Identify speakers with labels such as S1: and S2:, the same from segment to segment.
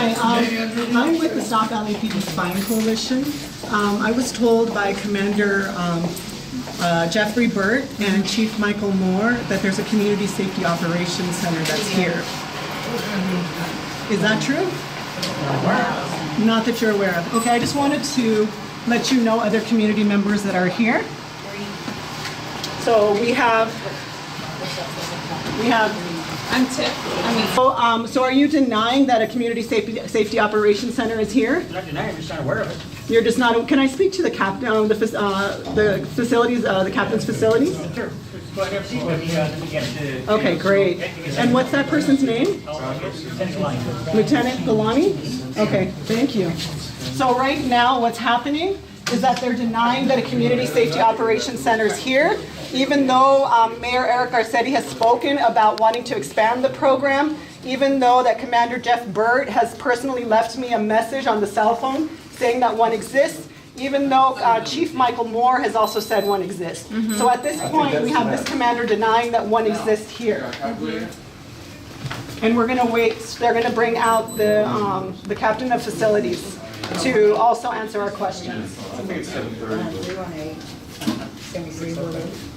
S1: Hi, I'm with the Stop LAPD Spying Coalition. I was told by Commander Jeffrey Burt and Chief Michael Moore that there's a Community Safety Operations Center that's here. Is that true? Not that you're aware of. Okay, I just wanted to let you know other community members that are here. So we have.
S2: I'm Tip.
S1: So are you denying that a Community Safety Operations Center is here?
S3: I'm not denying, I'm just not aware of it.
S1: You're just not. Can I speak to the captain, the facilities, the captain's facilities?
S3: Sure. Go ahead, see, let me get to...
S1: Okay, great. And what's that person's name? Lieutenant Galani? Okay, thank you. So right now, what's happening is that they're denying that a Community Safety Operations Center is here, even though Mayor Eric Garcetti has spoken about wanting to expand the program, even though that Commander Jeff Burt has personally left me a message on the cell phone saying that one exists, even though Chief Michael Moore has also said one exists. So at this point, we have this commander denying that one exists here. And we're going to wait. They're going to bring out the captain of facilities to also answer our questions.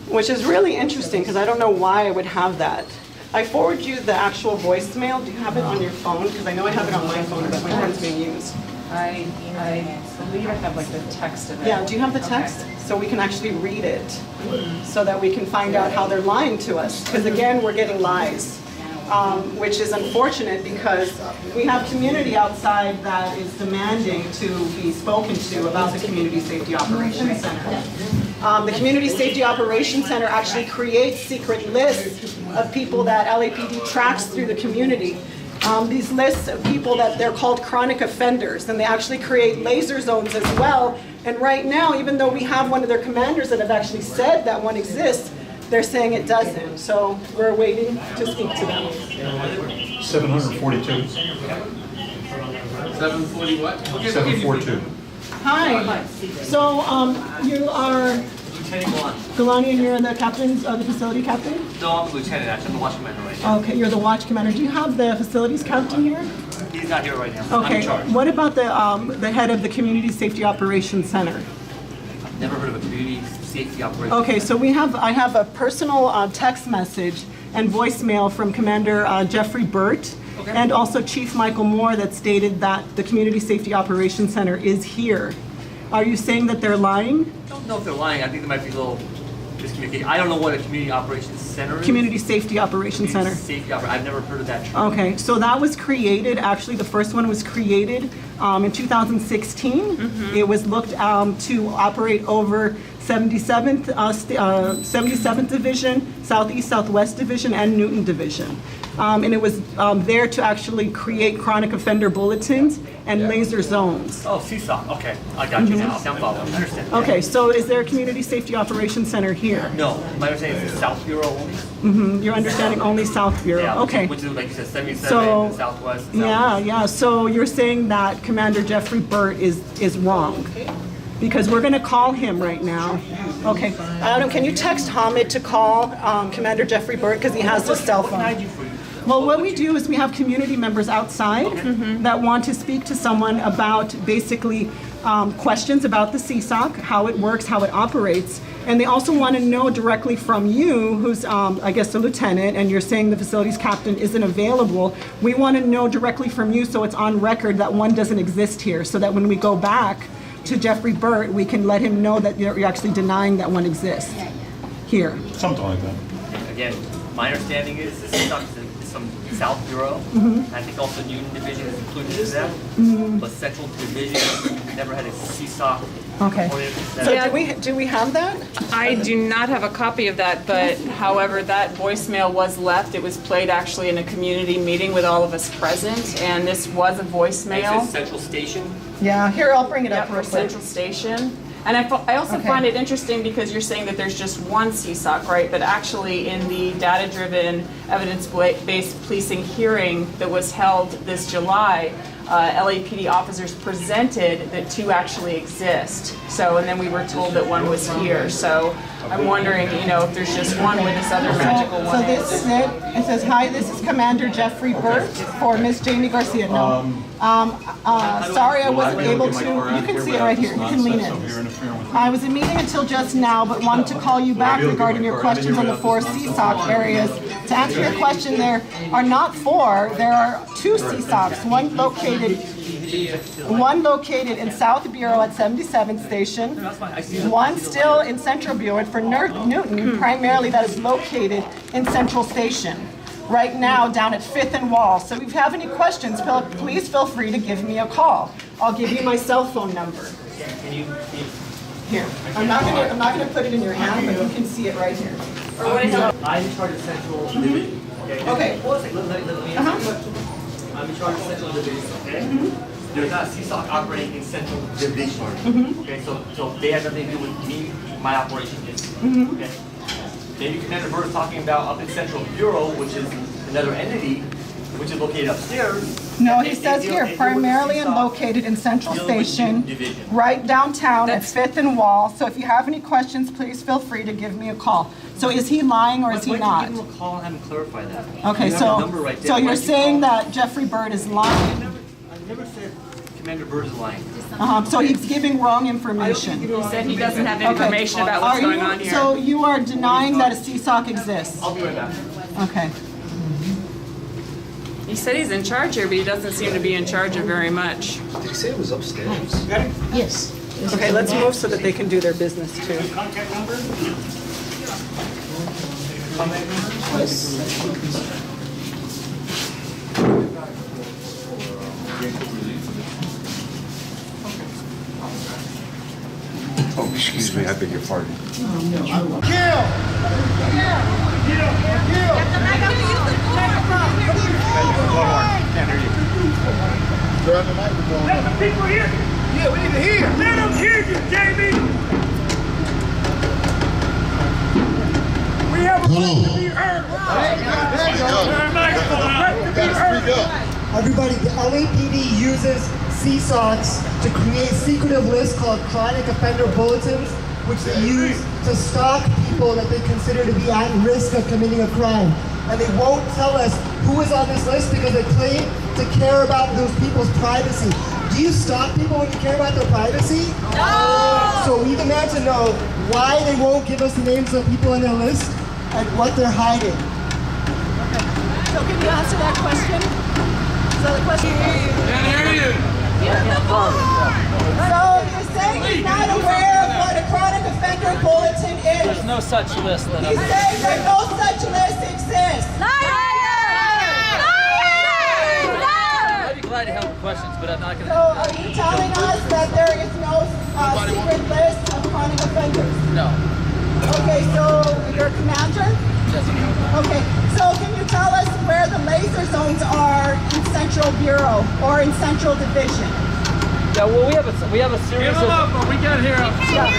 S1: Which is really interesting because I don't know why I would have that. I forward you the actual voicemail. Do you have it on your phone? Because I know I have it on my phone, but my phone's being used.
S2: I believe I have like the text of it.
S1: Yeah, do you have the text? Okay. So we can actually read it so that we can find out how they're lying to us. Because again, we're getting lies, which is unfortunate because we have community outside that is demanding to be spoken to about the Community Safety Operations Center. The Community Safety Operations Center actually creates secret lists of people that LAPD tracks through the community. These lists of people that they're called chronic offenders, and they actually create laser zones as well. And right now, even though we have one of their commanders that have actually said that one exists, they're saying it doesn't. So we're waiting to speak to them.
S4: 742.
S3: 740 what?
S4: 742.
S1: Hi. So you are
S3: Lieutenant
S1: Galani, and you're the captain, the facility captain?
S3: No, I'm lieutenant actually. I'm the watch commander right now.
S1: Okay, you're the watch commander. Do you have the facilities captain here?
S3: He's not here right now. I'm
S1: Okay.
S3: in charge.
S1: What about the head of the Community Safety Operations Center?
S3: I've never heard of a community safety operation.
S1: Okay, so I have a personal text message and voicemail from Commander Jeffrey Burt and also Chief Michael Moore that stated that the Community Safety Operations Center is here. Are you saying that they're lying?
S3: I don't know if they're lying. I think there might be a little miscommunication. I don't know what a community operations center is.
S1: Community Safety Operations Center.
S3: Safety I've never heard of that term.
S1: Okay, so that was created, actually the first one was created in 2016. It was looked to operate over 77th Division, Southeast Southwest Division, and Newton Division. And it was there to actually create chronic offender bulletins and laser zones.
S3: Oh, CSOC. Okay, I got you now. I'm following. I understand.
S1: Okay, so is there a Community Safety Operations Center here?
S3: No, my understanding is the South Bureau only.
S1: Your understanding only South Bureau?
S3: Yeah,
S1: Okay.
S3: which is like you said, 77,
S1: So,
S3: Southwest.
S1: Yeah. So you're saying that Commander Jeffrey Burt is wrong? Because we're going to call him right now. Okay. Adam, can you text Hamid to call Commander Jeffrey Burt because he has his cell phone? Well, what we do is we have community members outside that want to speak to someone about basically questions about the CSOC, how it works, how it operates. And they also want to know directly from you, who's, I guess, the lieutenant, and you're saying the facilities captain isn't available. We want to know directly from you so it's on record that one doesn't exist here, so that when we go back to Jeffrey Burt, we can let him know that you're actually denying that one exists here.
S4: Something like that.
S3: Again, my understanding is this is some South Bureau. I think also Newton Division is included in that. But Central Division never had a CSOC.
S1: Okay. So do we have that?
S2: I do not have a copy of that, but however, that voicemail was left. It was played actually in a community meeting with all of us present, and this was a
S3: It
S2: voicemail.
S3: says Central Station.
S1: Yeah, here, I'll bring it up
S2: Yep,
S1: real
S2: for
S1: quick.
S2: Central Station. And I also
S1: Okay.
S2: find it interesting because you're saying that there's just one CSOC, right? But actually in the data-driven, evidence-based policing hearing that was held this July, LAPD officers presented that 2 actually exist. So, and then we were told that 1 was here. So I'm wondering, you know, if there's just 1 where this other magical one
S1: So this is it. It says, hi, this is Commander Jeffrey Burt for Miss Jamie Garcia. No. Sorry I wasn't able to. You can see it right here. You can lean in. I was in meeting until just now, but wanted to call you back regarding your questions on the 4 CSOC areas. To answer your question, there are not 4. There are 2 CSOCs. One located in South Bureau at 77th Station. One still in Central Bureau, and for Newton, primarily that is located in Central Station. Right now, down at 5th and Wall. So if you have any questions, please feel free to give me a call. I'll give you my cell phone number. Here. I'm not gonna put it in your hand, but you can see it right here.
S3: I'm in charge of Central Division.
S1: Okay.
S3: Hold on a second. Let me answer the question. I'm in charge of Central Division, okay? There's not a CSOC operating in Central Division. Okay, so they have nothing to do with me, my operation is. Okay. Maybe Commander Burt is talking about up in Central Bureau, which is another entity, which is located upstairs.
S1: No, he says here, primarily located in Central Station, right downtown at 5th and Wall. So if you have any questions, please feel free to give me a call. So is he lying or is he not?
S3: Why don't you give him a call and have him clarify that?
S1: Okay, so you're saying that Jeffrey Burt is lying?
S3: I never said Commander Burt is lying.
S1: So he's giving wrong information.
S2: He said he doesn't have information about what's going on here.
S1: So you are denying that a CSOC exists?
S3: I'll be right back.
S1: Okay.
S2: He said he's in charge here, but he doesn't seem to be in charge of very much.
S4: Did he say it was upstairs?
S1: Yes. Okay, let's move so that they can do their business too.
S5: Contact number?
S4: Oh, excuse me, I beg your pardon.
S5: Let the people hear you. Yeah, we need to hear. Let them hear you, Jamie. We have a right to be heard.
S6: Everybody, the LAPD uses CSOCs to create secretive lists called chronic offender bulletins, which they use to stalk people that they consider to be at risk of committing a crime. And they won't tell us who is on this list because they claim to care about those people's privacy. Do you stalk people when you care about their privacy? No! So we demand to know why they won't give us the names of people on their list and what they're hiding.
S1: Okay. So can you answer that question? So the question So you're saying he's not aware of what a chronic offender bulletin is?
S7: There's no such list.
S1: He's saying that no such list exists.
S7: I'd be glad to help with questions, but I'm not going
S1: So are you telling us that there is no secret list of chronic offenders?
S7: No.
S1: Okay, so you're a commander? Okay, so can you tell us where the laser zones are in Central Bureau or in Central Division?
S7: Yeah, well, we have a series
S5: Give them up, but we got here.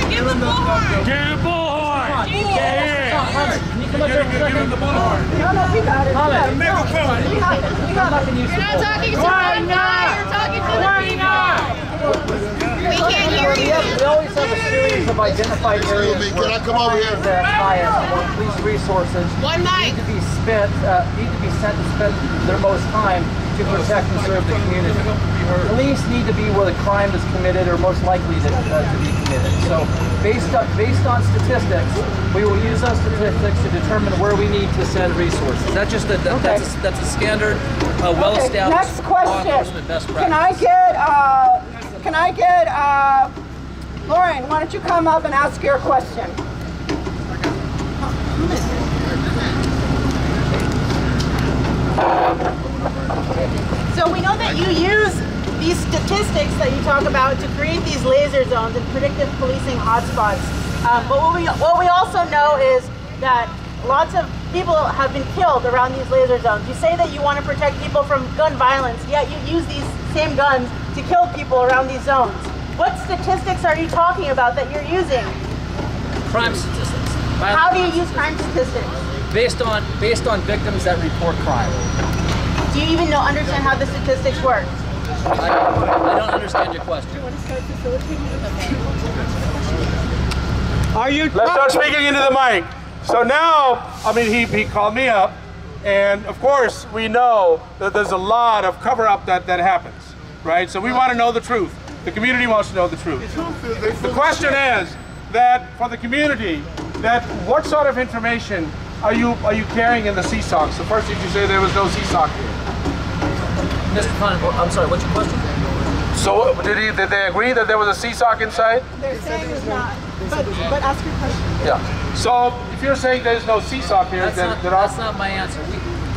S8: Give them bullhorn.
S5: Get a bullhorn. Yeah.
S7: Can you come up there for a
S5: Give them
S7: second?
S5: the bullhorn.
S1: No, we got it.
S7: Comment.
S1: We got it. We got it. We got it.
S8: You're not talking to them now. You're talking to them. We can't hear you.
S7: We always have a series of identified areas
S4: Can I come over here?
S7: that highest where police resources
S8: One mic.
S7: need to be sent to spend their most time to protect and serve the community. Police need to be where the crime is committed or most likely to be committed. So based on statistics, we will use those statistics to determine where we need to send resources. That's just that's a standard, well-established
S1: Next
S7: law
S1: question.
S7: enforcement best practice.
S1: Can I get Lauren, why don't you come up and ask your question?
S9: So we know that you use these statistics that you talk about to create these laser zones and predictive policing hotspots. But what we also know is that lots of people have been killed around these laser zones. You say that you want to protect people from gun violence, yet you use these same guns to kill people around these zones. What statistics are you talking about that you're using?
S7: Crime statistics.
S9: How do you use crime statistics?
S7: Based on victims that report crime.
S9: Do you even understand how the statistics work?
S7: I don't understand your question.
S5: Are you?
S10: Let's start speaking into the mic. So now, I mean, he called me up, and of course, we know that there's a lot of cover-up that happens, right? So we want to know the truth. The community wants to know the truth. The question is that for the community, that what sort of information are you carrying in the CSOC? So first, did you say there was no CSOC here?
S7: Mr. Khan, I'm sorry, what's your question?
S10: So did they agree that there was a CSOC inside?
S9: They're saying it's not, but ask your question.
S10: Yeah. So if you're saying there's no CSOC here,
S7: That's not my answer.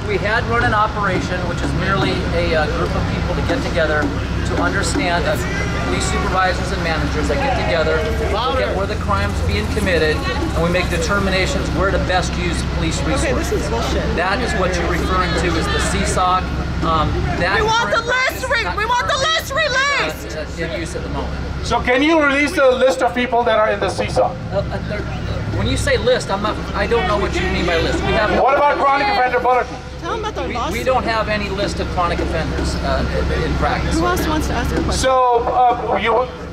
S7: We had run an operation, which is merely a group of people to get together to understand, as police supervisors and managers that get together, look at where the crime's being committed, and we make determinations where to best use police resources.
S1: Okay, this is bullshit.
S7: That is what you're referring to as the CSOC.
S8: We want the list released!
S7: In use at the moment.
S10: So can you release the list of people that are in the CSOC?
S7: When you say list, I don't know what you mean by list. We have.
S10: What about chronic offender bulletin?
S1: Tell them about their lawsuit.
S7: We don't have any list of chronic offenders in practice.
S1: Who else wants to ask a question?
S10: So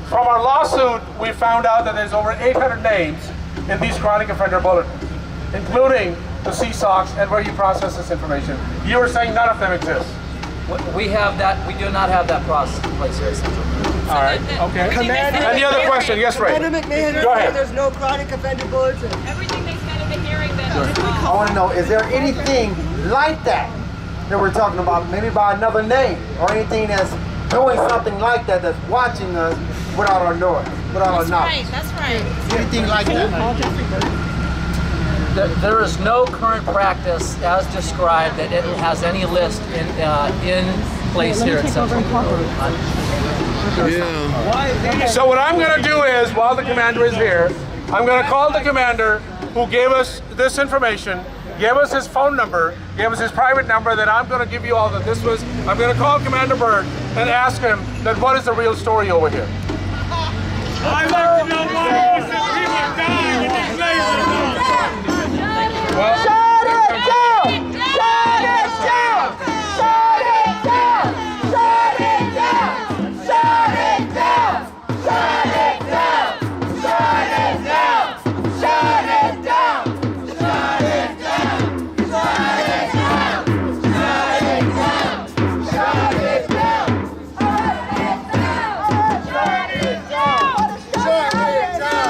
S10: from our lawsuit, we found out that there's over 800 names in these chronic offender bulletins, including the CSOCs and where you process this information. You were saying none of them exist.
S7: We have that. We do not have that process in place here at Central.
S10: All right. Okay. Any other question? Yes, Ray. Go ahead.
S6: There's no chronic offender bulletin.
S8: Everything they said in the hearing that
S11: I want to know, is there anything like that we're talking about, maybe by another name, or anything that's doing something like that, that's watching us without our knowledge, without our knowledge?
S8: That's right.
S11: Anything like that?
S7: There is no current practice as described that it has any list in place here at Central.
S10: So what I'm going to do is, while the commander is here, I'm going to call the commander who gave us this information, gave us his phone number, gave us his private number, that I'm going to give you all that this was. I'm going to call Commander Byrd and ask him that what is the real story over here.
S5: I'd like to know why innocent people dying in these laser
S10: Well,
S8: Shut it down! Shut it down! Shut it down! Shut it down! Shut it down! Shut it down! Shut it down! Shut it down! Shut it down! Shut it down! Shut it down! Shut it down!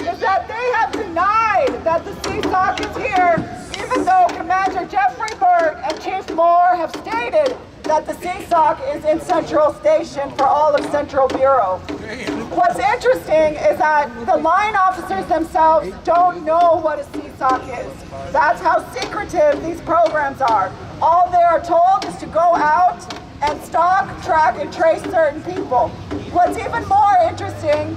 S1: Is that they have denied that the CSOC is here, even though Commander Jeffrey Byrd and Chief Moore have stated that the CSOC is in Central Station for all of Central Bureau. What's interesting is that the line officers themselves don't know what a CSOC is. That's how secretive these programs are. All they are told is to go out and stalk, track, and trace certain people. What's even more interesting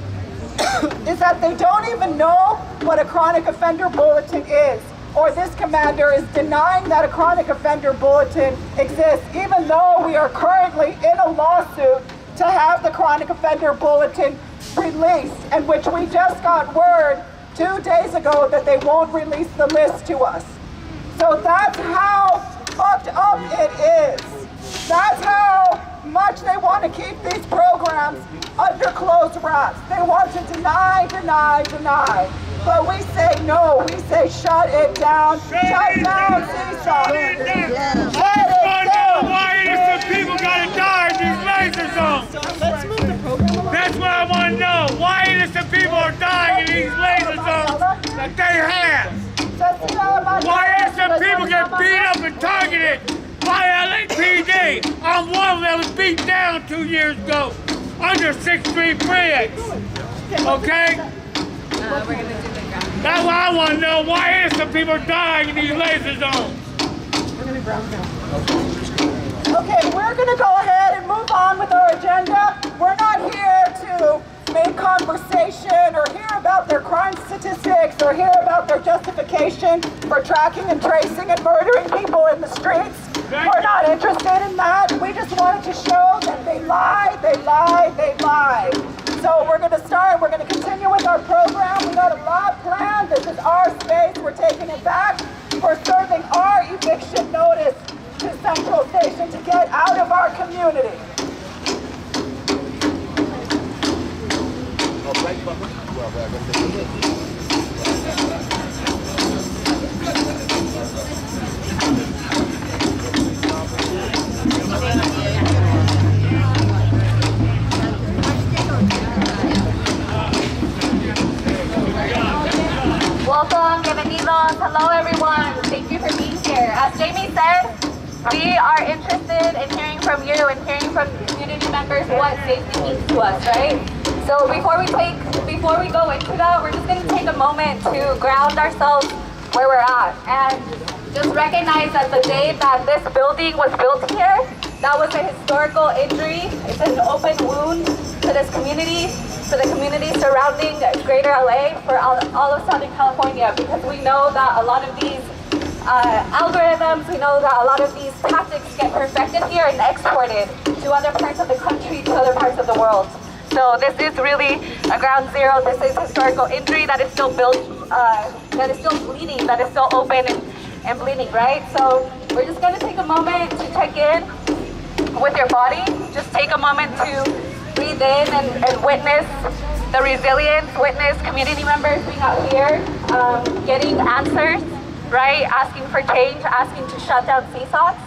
S1: is that they don't even know what a chronic offender bulletin is, or this commander is denying that a chronic offender bulletin exists, even though we are currently in a lawsuit to have the chronic offender bulletin released, and which we just got word 2 days ago that they won't release the list to us. So that's how fucked up it is. That's how much they want to keep these programs under closed wraps. They want to deny, deny, deny. But we say no. We say shut it down. Shut down CSOC.
S5: Shut it down. Why innocent people gotta die in these laser zones?
S1: Let's move the program along.
S5: That's what I want to know. Why innocent people are dying in these laser zones that they have? Why innocent people get beat up and targeted by LAPD? I'm one of them that was beat down 2 years ago under 6th Street Bridge. Okay? That's what I want to know. Why innocent people are dying in these laser zones?
S1: Okay, we're going to go ahead and move on with our agenda. We're not here to make conversation or hear about their crime statistics or hear about their justification for tracking and tracing and murdering people in the streets. We're not interested in that. We just wanted to show that they lie, they lie, they lie. So we're going to start, we're going to continue with our program. We got a lot planned. This is our space. We're taking it back. We're serving our eviction notice to
S9: Central Station to get out of our community.
S12: Welcome, bienvenidos. Hello, everyone. Thank you for being here. As Jamie said, we are interested in hearing from you and hearing from community members what safety means to us, right? So before we go into that, we're just going to take a moment to ground ourselves where we're at and just recognize that the day that this building was built here, that was a historical injury. It's an open wound to this community, for the community surrounding Greater LA, for all of Southern California, because we know that a lot of these algorithms, we know that a lot of these tactics get perfected here and exported to other parts of the country, to other parts of the world. So this is really a ground zero. This is historical injury that is still built, that is still bleeding, that is still open and bleeding, right? So we're just gonna take a moment to check in with your body. Just take a moment to breathe in and witness the resilience, witness community members being out here, getting answers, right? Asking for change, asking to shut down CSOCs.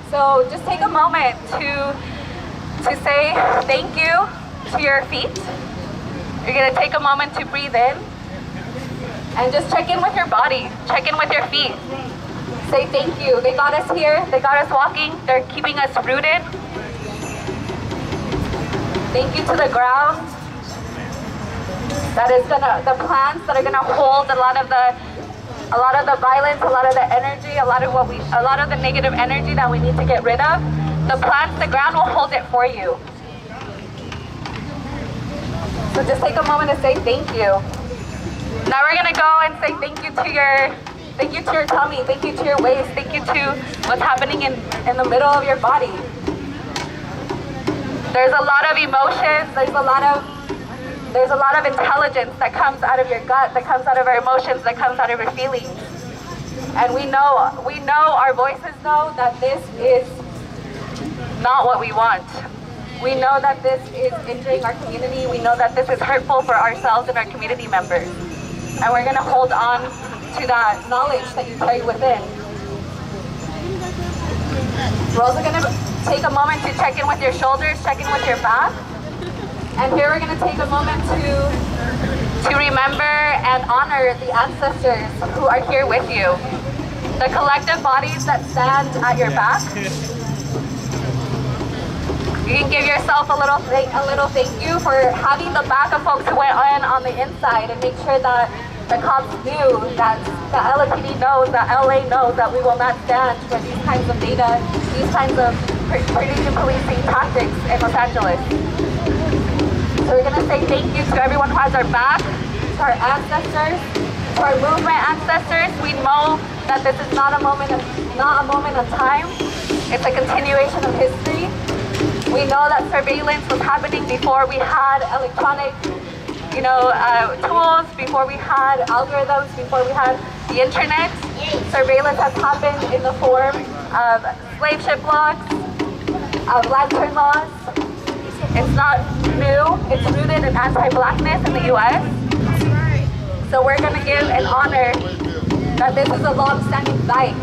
S12: So just take a moment to say thank you to your feet. You're gonna take a moment to breathe in and just check in with your body, check in with your feet. Say thank you. They got us here, they got us walking, they're keeping us rooted. Thank you to the ground. That is the plants that are gonna hold a lot of the violence, a lot of the energy, a lot of the negative energy that we need to get rid of. The plants, the ground will hold it for you. So just take a moment to say thank you. Now we're gonna go and say thank you to your tummy, thank you to your waist, thank you to what's happening in the middle of your body. There's a lot of emotions, there's a lot of intelligence that comes out of your gut, that comes out of our emotions, that comes out of your feelings. And we know, our voices know that this is not what we want. We know that this is injuring our community. We know that this is hurtful for ourselves and our community members. And we're gonna hold on to that knowledge that you carry within. We're also gonna take a moment to check in with your shoulders, check in with your back. And here we're gonna take a moment to remember and honor the ancestors who are here with you. The collective bodies that stand at your back. You can give yourself a little thank you for having the back of folks who went on the inside and make sure that the cops knew, that the LAPD knows, that LA knows that we will not stand for these kinds of data, these kinds of predictive policing tactics in Los Angeles. So we're gonna say thank you to everyone who has our back, to our ancestors, to our movement ancestors. We know that this is not a moment of time. It's a continuation of history. We know that surveillance was happening before we had electronic, tools, before we had algorithms, before we had the internet. Surveillance has happened in the form of slave ship laws, of lantern laws. It's not new. It's rooted in anti-blackness in the U.S. So we're going to give and honor that this is a long-standing fight.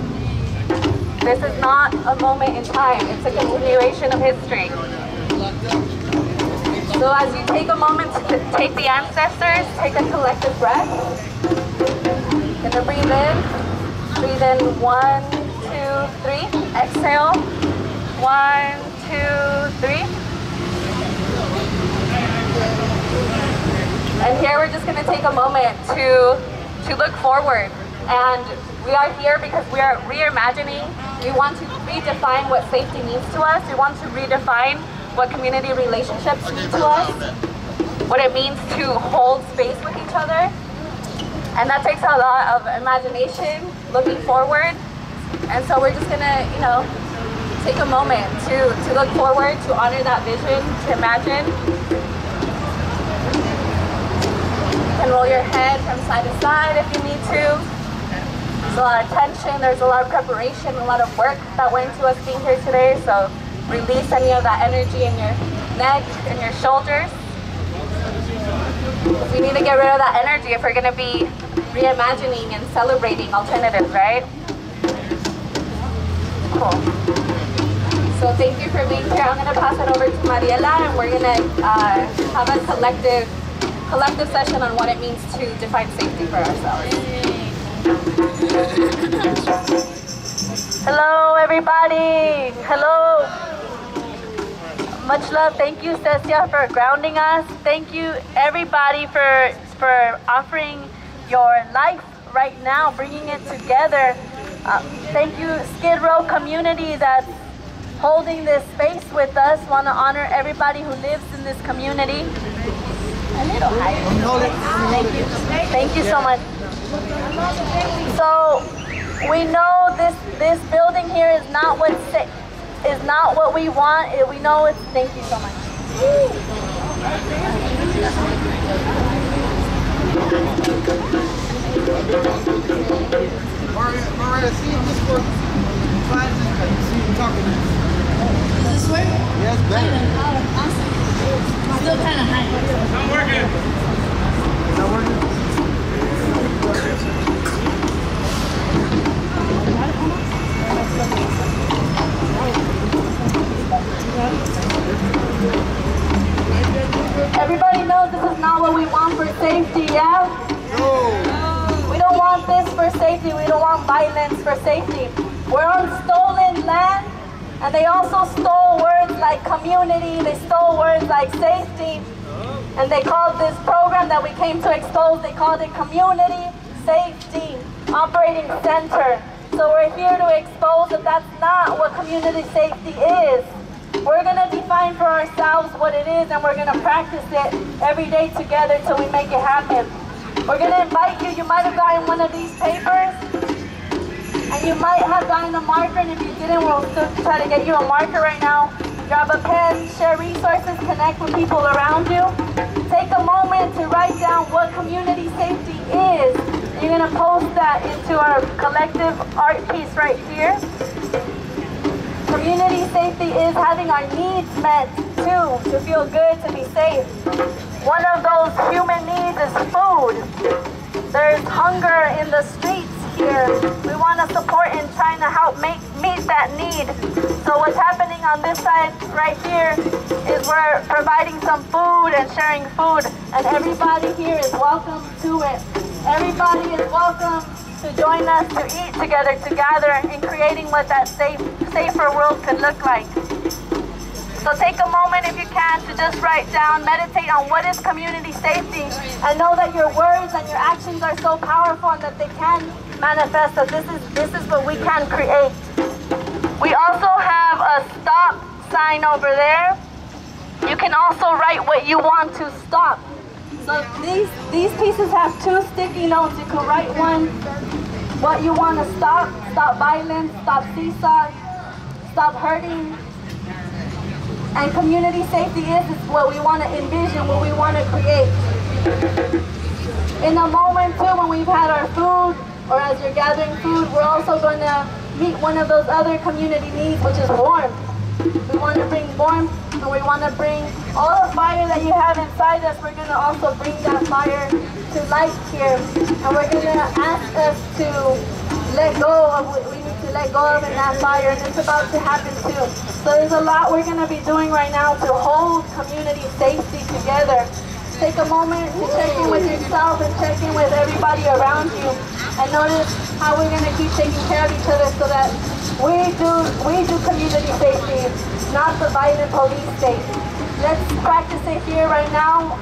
S12: This is not a moment in time. It's a continuation of history. So as you take a moment to take the ancestors, take a collective breath. Gonna breathe in. Breathe in 1, 2, 3. Exhale. 1, 2, 3. And here we're just gonna take a moment to look forward. And we are here because we are reimagining. We want to redefine what safety means to us. We want to redefine what community relationships mean to us, what it means to hold space with each other. And that takes a lot of imagination, looking forward. And so we're just gonna, take a moment to look forward, to honor that vision, to imagine. You can roll your head from side to side if you need to. There's a lot of tension, there's a lot of preparation, a lot of work that went into us being here today. So release any of that energy in your neck and your shoulders. We need to get rid of that energy if we're going to be reimagining and celebrating alternatives, right? Cool. So thank you for being here. I'm going to pass it over to Mariela, and we're going to have a collective session on what it means to define safety for ourselves. Hello, everybody. Hello. Much love. Thank you, Cecia, for grounding us. Thank you, everybody, for offering your life right now, bringing it together. Thank you, Skid Row community that's holding this space with us. Want to honor everybody who lives in this community. A little higher. Thank you. Thank you so much. So we know this building here is not what we want. We know it's. Thank you so much.
S11: Maria, see if this works. See you talking.
S13: Does this work?
S11: Yeah, it's better.
S13: Awesome. Still kind of high.
S5: Not working.
S11: Is that working?
S12: Everybody knows this is not what we want for safety, yeah?
S11: No.
S12: We don't want this for safety. We don't want violence for safety. We're on stolen land, and they also stole words like community. They stole words like safety, and they called this program that we came to expose, they called it Community Safety Operating Center. So we're here to expose that that's not what community safety is. We're going to define for ourselves what it is, and we're going to practice it every day together till we make it happen. We're going to invite you. You might have gotten one of these papers, and you might have gotten a marker, and if you didn't, we'll still try to get you a marker right now. Grab a pen, share resources, connect with people around you. Take a moment to write down what community safety is. You're going to post that into our collective art piece right here. Community safety is having our needs met too, to feel good, to be safe. One of those human needs is food. There's hunger in the streets here. We want to support in trying to help meet that need. So what's happening on this side right here is we're providing some food and sharing food, and everybody here is welcome to it. Everybody is welcome to join us to eat together, to gather in creating what that safer world could look like. So take a moment if you can to just write down, meditate on what is community safety, and know that your words and your actions are so powerful and that they can manifest, that this is what we can create. We also have a stop sign over there. You can also write what you want to stop. So these pieces have 2 sticky notes. You can write one, what you want to stop violence, stop seesaw, stop hurting. And community safety is what we want to envision, what we want to create. In a moment too, when we've had our food, or as you're gathering food, we're also going to meet one of those other community needs, which is warmth. We want to bring warmth, and we want to bring all the fire that you have inside us. We're going to also bring that fire to light here, and we're going to ask us to let go of what we need to let go of in that fire, and it's about to happen too. So there's a lot we're going to be doing right now to hold community safety together. Take a moment to check in with yourself and check in with everybody around you, and notice how we're going to keep taking care of each other so that we do community safety, not the violent police state. Let's practice it here right now.